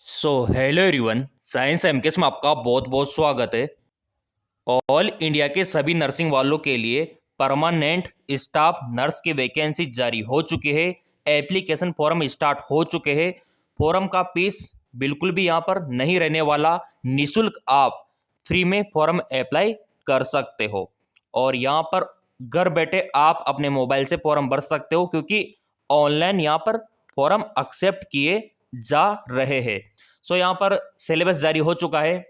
Hello everyone, science MKS में आपका बहुत बहुत स्वागत है। ऑल इंडिया के सभी नर्सिंग वालों के लिए परमानेंट स्टाफ नर्स की वैकेंसी जारी हो चुकी है। एप्लीकेशन फॉर्म स्टार्ट हो चुके हैं। फॉर्म का फीस बिल्कुल भी यहाँ पर नहीं रहने वाला, निशुल्क आप फ्री में फॉर्म अप्लाई कर सकते हो। और यहाँ पर घर बैठे आप अपने मोबाइल से फॉर्म भर सकते हो, क्योंकि ऑनलाइन यहाँ पर फॉर्म एक्सेप्ट किए जा रहे हैं। यहाँ पर सिलेबस जारी हो चुका है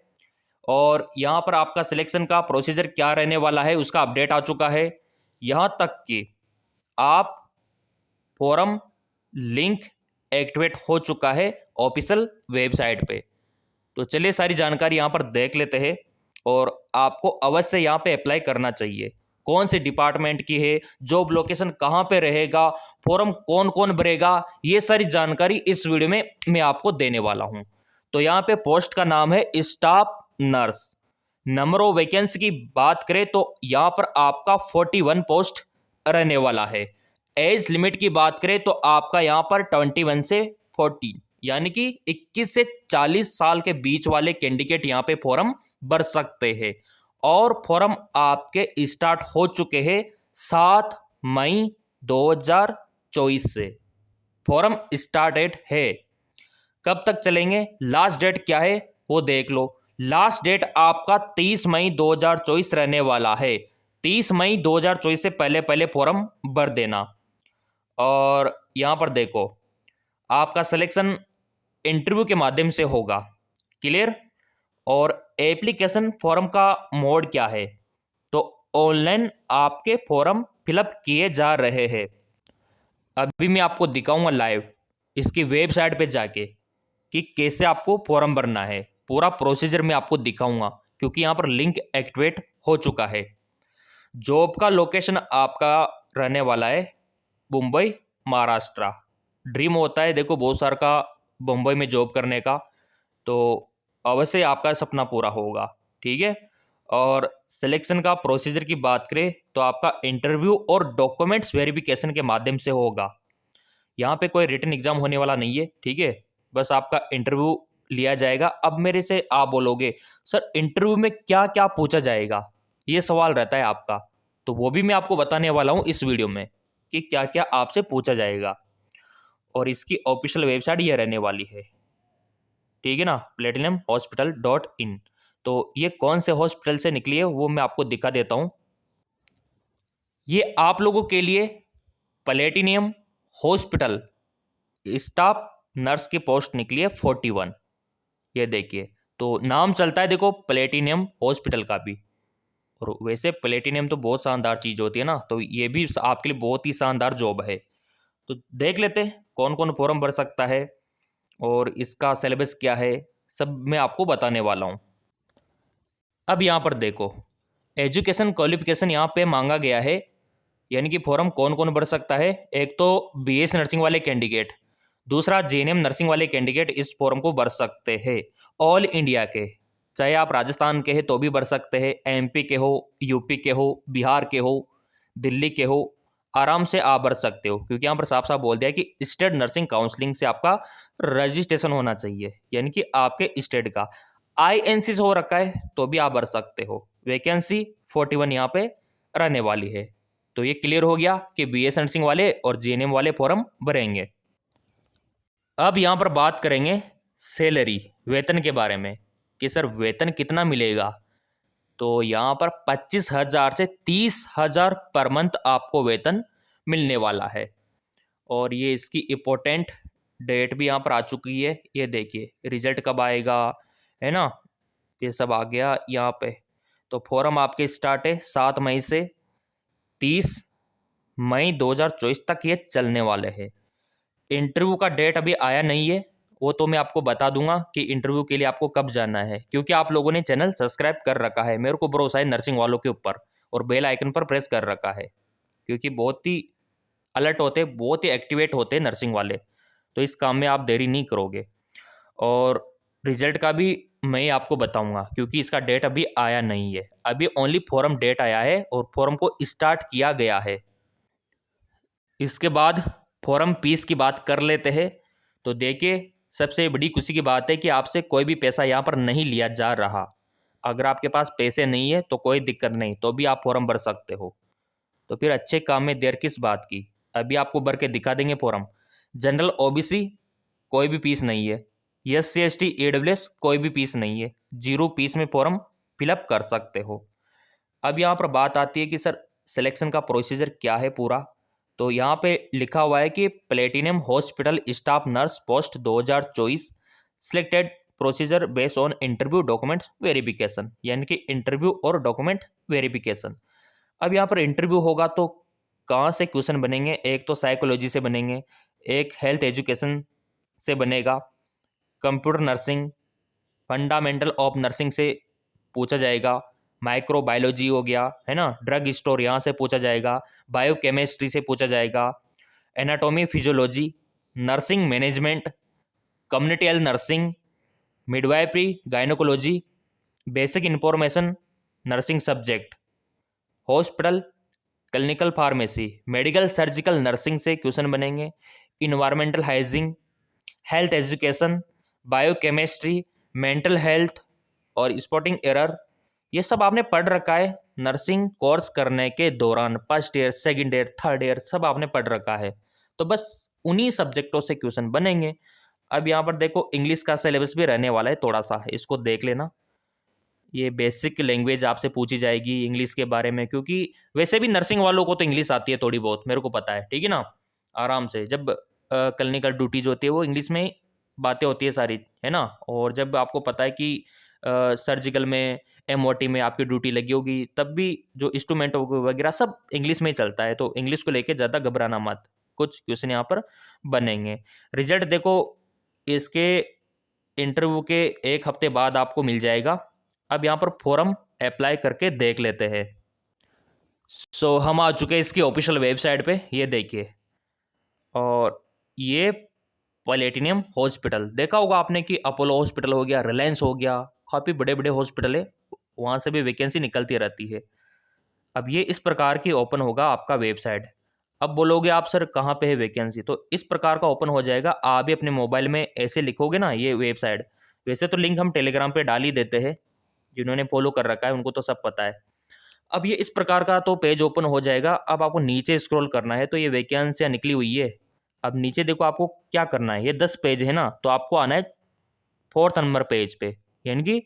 और यहाँ पर आपका सिलेक्शन का प्रोसीजर क्या रहने वाला है उसका अपडेट आ चुका है। यहाँ तक कि आप फॉर्म लिंक एक्टिवेट हो चुका है ऑफिशियल वेबसाइट पे। तो चलिए सारी जानकारी यहाँ पर देख लेते हैं और आपको अवश्य यहाँ पे अप्लाई करना चाहिए। कौन से डिपार्टमेंट की है, जॉब लोकेशन कहाँ पे रहेगा, फॉर्म कौन कौन भरेगा, ये सारी जानकारी इस वीडियो में मैं आपको देने वाला हूँ। तो यहाँ पे पोस्ट का नाम है staff nurse. Number of vacancy की बात करें तो यहाँ पर आपका 41 पोस्ट रहने वाला है। एज लिमिट की बात करें तो आपका यहाँ पर 21 से 40 यानी कि 21 से 40 साल के बीच वाले कैंडिडेट यहाँ पे फॉर्म भर सकते हैं। और फॉर्म आपके स्टार्ट हो चुके हैं 7 मई 2024 से। फॉर्म स्टार्ट डेट है। कब तक चलेंगे, लास्ट डेट क्या है वो देख लो। लास्ट डेट आपका 30 मई 2024 रहने वाला है। 30 मई 2024 से पहले पहले फॉर्म भर देना। और यहाँ पर देखो, आपका सिलेक्शन इंटरव्यू के माध्यम से होगा। क्लियर। और एप्लीकेशन फॉर्म का मोड क्या है, तो ऑनलाइन आपके फॉर्म फिलअप किए जा रहे हैं। अभी मैं आपको दिखाऊंगा लाइव इसकी वेबसाइट पे जाके कि कैसे आपको फॉर्म भरना है। पूरा प्रोसीजर मैं आपको दिखाऊंगा, क्योंकि यहाँ पर लिंक एक्टिवेट हो चुका है। जॉब का लोकेशन आपका रहने वाला है मुंबई, महाराष्ट्र। ड्रीम होता है देखो बहुत सार का मुंबई में जॉब करने का, तो अवश्य आपका सपना पूरा होगा। ठीक है। और सिलेक्शन का प्रोसीजर की बात करें तो आपका इंटरव्यू और डॉक्यूमेंट्स वेरिफिकेशन के माध्यम से होगा। यहाँ पे कोई रिटन एग्जाम होने वाला नहीं है। ठीक है। बस आपका इंटरव्यू लिया जाएगा। अब मेरे से आप बोलोगे सर इंटरव्यू में क्या क्या पूछा जाएगा, ये सवाल रहता है आपका। तो वो भी मैं आपको बताने वाला हूँ इस वीडियो में कि क्या क्या आपसे पूछा जाएगा। और इसकी ऑफिशियल वेबसाइट ये रहने वाली है। ठीक है ना, platinumhospital.in। तो ये कौन से हॉस्पिटल से निकली है वो मैं आपको दिखा देता हूँ। ये आप लोगों के लिए प्लेटिनियम हॉस्पिटल स्टाफ नर्स की पोस्ट निकली है 41। ये देखिए, तो नाम चलता है देखो प्लेटिनियम हॉस्पिटल का भी। और वैसे प्लेटिनियम तो बहुत शानदार चीज़ होती है ना, तो ये भी आपके लिए बहुत ही शानदार जॉब है। तो देख लेते हैं कौन कौन फॉर्म भर सकता है और इसका सिलेबस क्या है, सब मैं आपको बताने वाला हूँ। अब यहाँ पर देखो, एजुकेशन क्वालिफिकेशन यहाँ पे मांगा गया है। यानी कि फॉर्म कौन कौन भर सकता है। एक तो बीएस नर्सिंग वाले कैंडिडेट, दूसरा जेएनएम नर्सिंग वाले कैंडिडेट इस फॉर्म को भर सकते हैं। ऑल इंडिया के, चाहे आप राजस्थान के हैं तो भी भर सकते हैं, एमपी के हो, यूपी के हो, बिहार के हो, दिल्ली के हो, आराम से आप भर सकते हो। क्योंकि यहाँ पर साफ साफ बोल दिया है कि स्टेट नर्सिंग काउंसलिंग से आपका रजिस्ट्रेशन होना चाहिए, यानी कि आपके स्टेट का आईएनसी से हो रखा है तो भी आप भर सकते हो। वैकेंसी 41 यहाँ पे रहने वाली है। तो ये क्लियर हो गया कि बीएस नर्सिंग वाले और जीएनएम वाले फॉर्म भरेंगे। अब यहाँ पर बात करेंगे सैलरी, वेतन के बारे में कि सर वेतन कितना मिलेगा। तो यहाँ पर 25,000 से 30,000 पर मंथ आपको वेतन मिलने वाला है। और ये इसकी इम्पोर्टेंट डेट भी यहाँ पर आ चुकी है। ये देखिए रिजल्ट कब आएगा, है ना, ये सब आ गया यहाँ पे। तो फॉर्म आपके स्टार्ट है 7 मई से 30 मई 2024 तक ये चलने वाले हैं। इंटरव्यू का डेट अभी आया नहीं है, वो तो मैं आपको बता दूंगा कि इंटरव्यू के लिए आपको कब जाना है, क्योंकि आप लोगों ने चैनल सब्सक्राइब कर रखा है। मेरे को भरोसा है नर्सिंग वालों के ऊपर, और बेल आइकन पर प्रेस कर रखा है, क्योंकि बहुत ही अलर्ट होते, बहुत ही एक्टिवेट होते हैं नर्सिंग वाले। तो इस काम में आप देरी नहीं करोगे। और रिजल्ट का भी मैं आपको बताऊंगा, क्योंकि इसका डेट अभी आया नहीं है। अभी ओनली फॉर्म डेट आया है और फॉर्म को स्टार्ट किया गया है। इसके बाद फॉर्म फीस की बात कर लेते हैं। तो देखिए सबसे बड़ी खुशी की बात है कि आपसे कोई भी पैसा यहाँ पर नहीं लिया जा रहा। अगर आपके पास पैसे नहीं है तो कोई दिक्कत नहीं, तो भी आप फॉर्म भर सकते हो। तो फिर अच्छे काम में देर किस बात की। अभी आपको भर के दिखा देंगे फॉर्म। जनरल ओबीसी कोई भी फीस नहीं है। SC ST AWS कोई भी फीस नहीं है, 0 फीस में फॉर्म फिलअप कर सकते हो। अब यहाँ पर बात आती है कि सर सिलेक्शन का प्रोसीजर क्या है पूरा। तो यहाँ पे लिखा हुआ है कि platinum hospital staff nurse post 2024 selected procedure based on interview documents verification, यानी कि इंटरव्यू और डॉक्यूमेंट वेरिफिकेशन। अब यहाँ पर इंटरव्यू होगा तो कहाँ से क्वेश्चन बनेंगे। एक तो साइकोलॉजी से बनेंगे, एक हेल्थ एजुकेशन से बनेगा, computer nursing, fundamental of nursing से पूछा जाएगा, माइक्रोबायोलॉजी हो गया है ना, ड्रग स्टोर यहाँ से पूछा जाएगा, बायोकेमिस्ट्री से पूछा जाएगा, anatomy physiology, nursing management, community health nursing, midwifery, gynaecology, basic information nursing subject, hospital clinical pharmacy, medical surgical nursing से क्वेश्चन बनेंगे, environmental hygiene, health education, biochemistry, mental health और स्पॉटिंग एरर। ये सब आपने पढ़ रखा है नर्सिंग कोर्स करने के दौरान, first year, second year, third year सब आपने पढ़ रखा है। तो बस उन्हीं सब्जेक्टों से क्वेश्चन बनेंगे। अब यहाँ पर देखो इंग्लिश का सिलेबस भी रहने वाला है, थोड़ा सा इसको देख लेना। ये बेसिक लैंग्वेज आपसे पूछी जाएगी इंग्लिश के बारे में, क्योंकि वैसे भी नर्सिंग वालों को तो इंग्लिश आती है थोड़ी बहुत, मेरे को पता है, ठीक है ना। आराम से जब क्लिनिकल ड्यूटीज होती है वो इंग्लिश में बातें होती है सारी, है ना। और जब आपको पता है कि सर्जिकल में, MOT में आपकी ड्यूटी लगी होगी, तब भी जो इंस्ट्रूमेंट वगैरह सब इंग्लिश में ही चलता है। तो इंग्लिश को लेके ज़्यादा घबराना मत, कुछ क्वेश्चन यहाँ पर बनेंगे। रिजल्ट देखो इसके इंटरव्यू के 1 हफ्ते बाद आपको मिल जाएगा। अब यहाँ पर फॉर्म अप्लाई करके देख लेते हैं। सो हम आ चुके हैं इसकी ऑफिशियल वेबसाइट पे, ये देखिए। और ये प्लेटिनियम हॉस्पिटल देखा होगा आपने कि अपोलो हॉस्पिटल हो गया, रिलायंस हो गया, काफ़ी बड़े बड़े हॉस्पिटल है, वहाँ से भी वैकेंसी निकलती रहती है। अब ये इस प्रकार की ओपन होगा आपका वेबसाइट। अब बोलोगे आप सर कहाँ पे है वैकेंसी, तो इस प्रकार का ओपन हो जाएगा। आप भी अपने मोबाइल में ऐसे लिखोगे ना ये वेबसाइट, वैसे तो लिंक हम टेलीग्राम पे डाल ही देते हैं, जिन्होंने फॉलो कर रखा है उनको तो सब पता है। अब ये इस प्रकार का तो पेज ओपन हो जाएगा। अब आपको नीचे स्क्रॉल करना है, तो ये वैकेंसियाँ निकली हुई है। अब नीचे देखो आपको क्या करना है, ये 10 पेज है ना, तो आपको आना है 4th नंबर पेज पे, यानी कि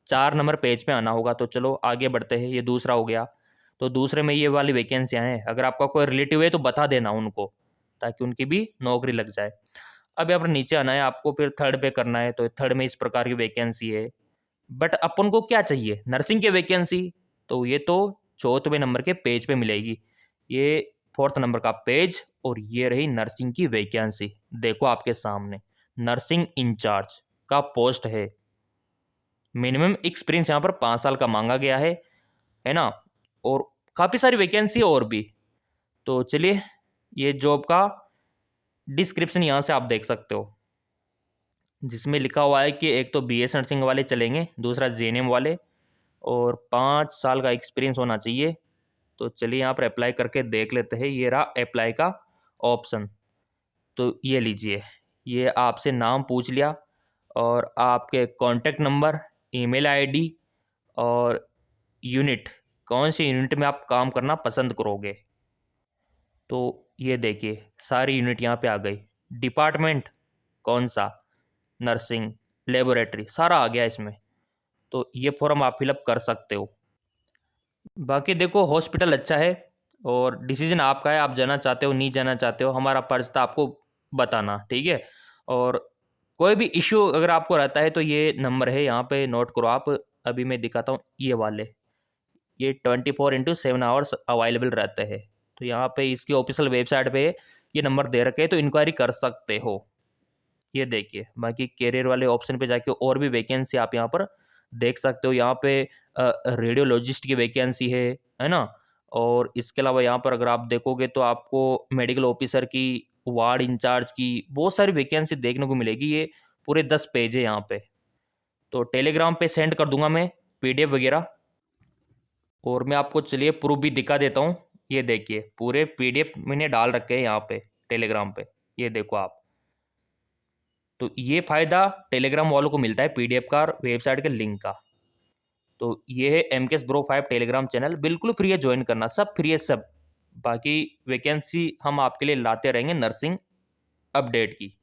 4 नंबर पेज पे आना होगा। तो चलो आगे बढ़ते हैं, ये दूसरा हो गया। तो दूसरे में ये वाली वैकेंसियाँ हैं, अगर आपका कोई रिलेटिव है तो बता देना उनको, ताकि उनकी भी नौकरी लग जाए। अब यहाँ पर नीचे आना है आपको, फिर थर्ड पे करना है, तो थर्ड में इस प्रकार की वैकेंसी है। बट अपन को क्या चाहिए, नर्सिंग की वैकेंसी, तो ये तो 4वें नंबर के पेज पे मिलेगी। ये 4th नंबर का पेज, और ये रही नर्सिंग की वैकेंसी। देखो आपके सामने नर्सिंग इंचार्ज का पोस्ट है। मिनिमम एक्सपीरियंस यहाँ पर 5 साल का मांगा गया है ना। और काफ़ी सारी वैकेंसी और भी। तो चलिए ये जॉब का डिस्क्रिप्शन यहाँ से आप देख सकते हो, जिसमें लिखा हुआ है कि एक तो BS नर्सिंग वाले चलेंगे, दूसरा JNM वाले, और 5 साल का एक्सपीरियंस होना चाहिए। तो चलिए यहाँ पर अप्लाई करके देख लेते हैं। ये रहा अप्लाई का ऑप्शन। तो ये लीजिए, ये आपसे नाम पूछ लिया, और आपके कॉन्टैक्ट नंबर, ईमेल आईडी, और यूनिट, कौन सी यूनिट में आप काम करना पसंद करोगे। तो ये देखिए सारी यूनिट यहाँ पे आ गई। डिपार्टमेंट कौन सा, नर्सिंग, लेबोरेटरी, सारा आ गया इसमें। तो ये फॉर्म आप फिलअप कर सकते हो। बाकी देखो हॉस्पिटल अच्छा है, और डिसीजन आपका है, आप जाना चाहते हो नहीं जाना चाहते हो, हमारा फर्ज था आपको बताना, ठीक है। और कोई भी इश्यू अगर आपको रहता है तो ये नंबर है, यहाँ पे नोट करो आप। अभी मैं दिखाता हूँ ये वाले, ये 24/7 आवर्स अवेलेबल रहते हैं। तो यहाँ पे इसकी ऑफिशियल वेबसाइट पे ये नंबर दे रखे हैं, तो इंक्वायरी कर सकते हो। ये देखिए बाकी कैरियर वाले ऑप्शन पे जाके और भी वैकेंसी आप यहाँ पर देख सकते हो। यहाँ पे रेडियोलॉजिस्ट की वैकेंसी है ना। और इसके अलावा यहाँ पर अगर आप देखोगे तो आपको मेडिकल ऑफिसर की, वार्ड इंचार्ज की बहुत सारी वैकेंसी देखने को मिलेगी। ये पूरे 10 पेज है यहाँ पे। तो टेलीग्राम पे सेंड कर दूंगा मैं PDF वगैरह, और मैं आपको चलिए प्रूफ भी दिखा देता हूँ। ये देखिए पूरे PDF मैंने डाल रखे हैं यहाँ पे टेलीग्राम पे, ये देखो आप। तो ये फ़ायदा टेलीग्राम वालों को मिलता है PDF का और वेबसाइट के लिंक का। तो ये है MKS Bro 5 टेलीग्राम चैनल, बिल्कुल फ्री है ज्वाइन करना, सब फ्री है सब। बाकी वैकेंसी हम आपके लिए लाते रहेंगे नर्सिंग अपडेट की।